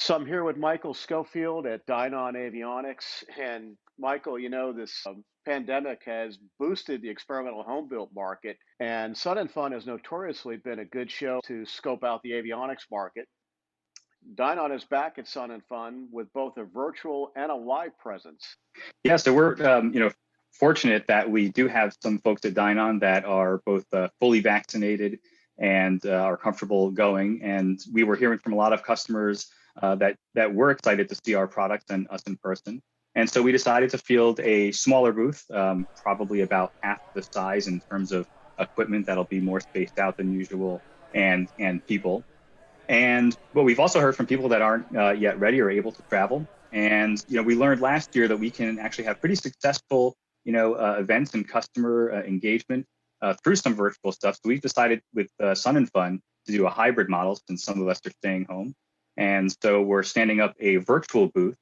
So I'm here with Michael Schofield at Dynon Avionics. And Michael, this pandemic has boosted the experimental home built market. And Sun and Fun has notoriously been a good show to scope out the avionics market. Dynon is back at Sun and Fun with both a virtual and a live presence. Yeah, so we're fortunate that we do have some folks at Dynon that are both fully vaccinated and are comfortable going. And we were hearing from a lot of customers that were excited to see our products and us in person. And so we decided to field a smaller booth, probably about half the size in terms of equipment that'll be more spaced out than usual and people. But we've also heard from people that aren't yet ready or able to travel. And we learned last year that we can actually have pretty successful events and customer engagement through some virtual stuff. So we've decided with Sun and Fun to do a hybrid model since some of us are staying home. And so we're standing up a virtual booth,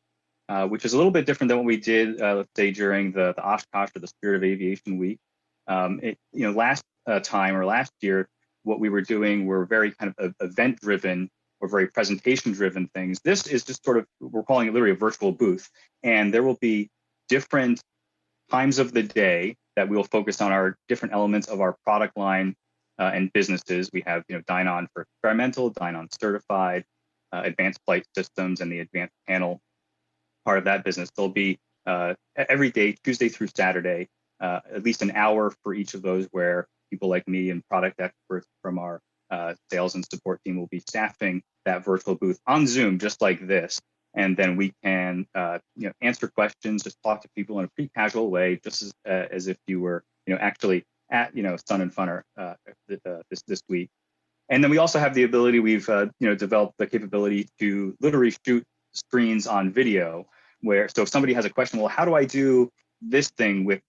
which is a little bit different than what we did, let's say, during the Oshkosh or the Spirit of Aviation Week. Last time or last year, what we were doing were very kind of event driven or very presentation driven things. This is just sort of, we're calling it literally a virtual booth. And there will be different times of the day that we'll focus on our different elements of our product line and businesses. We have, Dynon for experimental, Dynon certified, advanced flight systems, and the advanced panel part of that business. There'll be every day, Tuesday through Saturday, at least an hour for each of those where people like me and product experts from our sales and support team will be staffing that virtual booth on Zoom, just like this. And then we can, answer questions, just talk to people in a pretty casual way, just as if you were, actually at, Sun and Fun or this week. And then we also have the ability, we've, developed the capability to literally shoot screens on video, so if somebody has a question, well, how do I do this thing with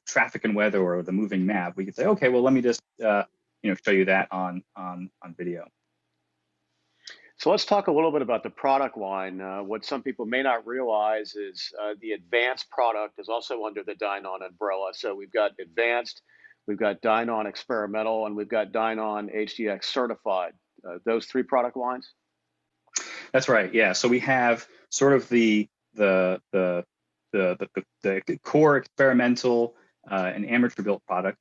traffic and weather or the moving map, we could say, okay, well, let me just show you that on video. So let's talk a little bit about the product line. What some people may not realize is the advanced product is also under the Dynon umbrella. So we've got advanced, we've got Dynon experimental, and we've got Dynon HDX certified. Those three product lines. That's right. Yeah. So we have sort of the core experimental and amateur built product.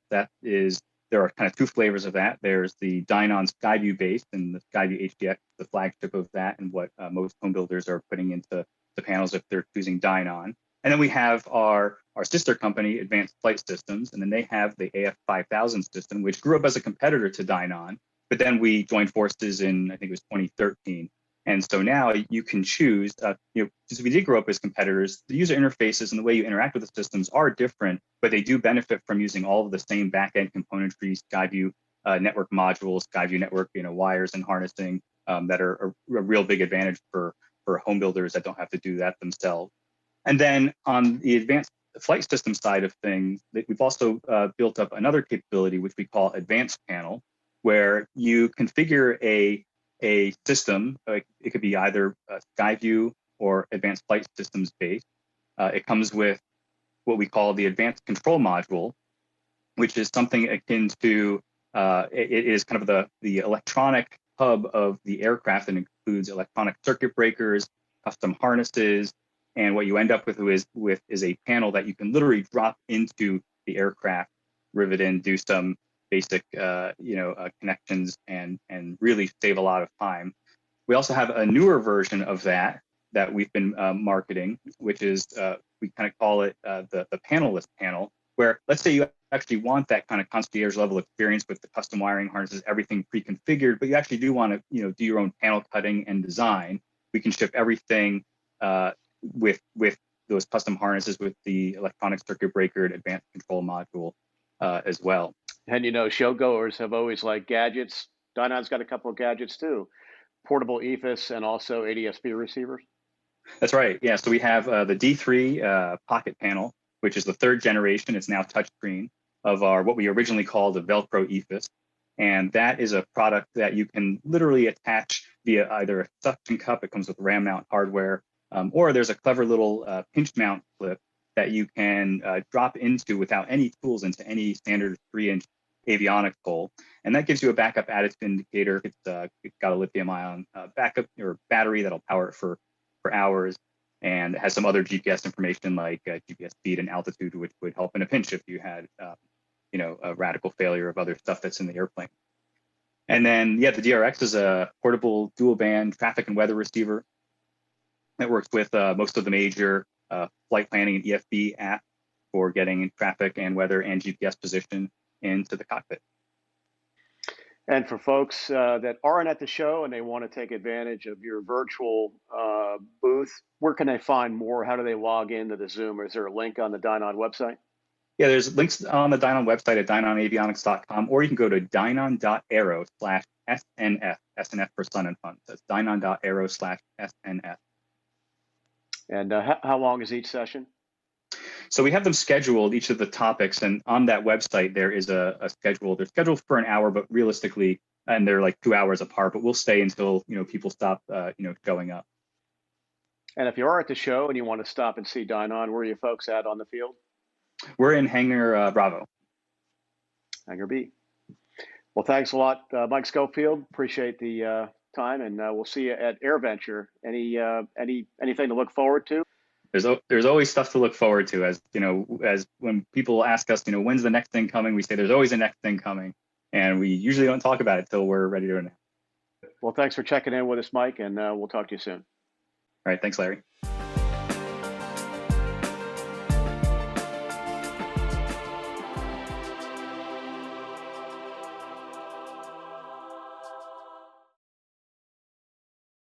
There are kind of two flavors of that. There's the Dynon Skyview base and the Skyview HDX, the flagship of that, and what most home builders are putting into the panels if they're choosing Dynon. And then we have our sister company, Advanced Flight Systems, and then they have the AF5000 system, which grew up as a competitor to Dynon. But then we joined forces in, I think it was 2013. And so now you can choose, since we did grow up as competitors, the user interfaces and the way you interact with the systems are different, but they do benefit from using all of the same back-end componentry, Skyview network modules, Skyview network, wires and harnessing that are a real big advantage for home builders that don't have to do that themselves. And then on the advanced flight system side of things, we've also built up another capability, which we call advanced panel, where you configure a system, like it could be either Skyview or advanced flight systems based. It comes with what we call the advanced control module, which is something akin to, it is kind of the electronic hub of the aircraft that includes electronic circuit breakers, custom harnesses, and what you end up with is a panel that you can literally drop into the aircraft, rivet in, do some basic connections and really save a lot of time. We also have a newer version of that we've been marketing, which is we kind of call it the panelist panel, where let's say you actually want that kind of concierge level experience with the custom wiring harnesses, everything pre-configured, but you actually do want to do your own panel cutting and design. We can ship everything with those custom harnesses with the electronic circuit breaker and advanced control module as well. And showgoers have always liked gadgets. Dynon's got a couple of gadgets too, portable EFIS and also ADSB receivers. That's right. Yeah. So we have the D3 pocket panel, which is the third generation. It's now touchscreen of what we originally called the Velcro EFIS. And that is a product that you can literally attach via either a suction cup, it comes with RAM mount hardware, or there's a clever little pinch mount clip that you can drop into without any tools into any standard 3-inch avionics pole, and that gives you a backup attitude indicator. It's got a lithium-ion backup or battery that'll power it for hours, and it has some other GPS information like GPS speed and altitude, which would help in a pinch if you had a radical failure of other stuff that's in the airplane. And then, yeah, the DRX is a portable dual band traffic and weather receiver that works with most of the major flight planning and EFB apps for getting traffic and weather and GPS position into the cockpit. And for folks that aren't at the show and they want to take advantage of your virtual booth, where can they find more? How do they log into the Zoom? Or is there a link on the Dynon website? Yeah, there's links on the Dynon website at dynonavionics.com, or you can go to dynon.aero/SNF, SNF for Sun and Fun. That's dynon.aero/SNF. And how long is each session? So we have them scheduled, each of the topics, and on that website there is a schedule. They're scheduled for an hour, but realistically, and they're like 2 hours apart. But we'll stay until people stop showing up. And if you are at the show and you want to stop and see Dynon, where are you folks at on the field? We're in Hangar Bravo. Hangar B. Well, thanks a lot, Mike Schofield. Appreciate the time, and we'll see you at AirVenture. Anything to look forward to? There's always stuff to look forward to. As when people ask us, when's the next thing coming, we say there's always a next thing coming, and we usually don't talk about it till we're ready to announce. Well, thanks for checking in with us, Mike, and we'll talk to you soon. All right, thanks, Larry.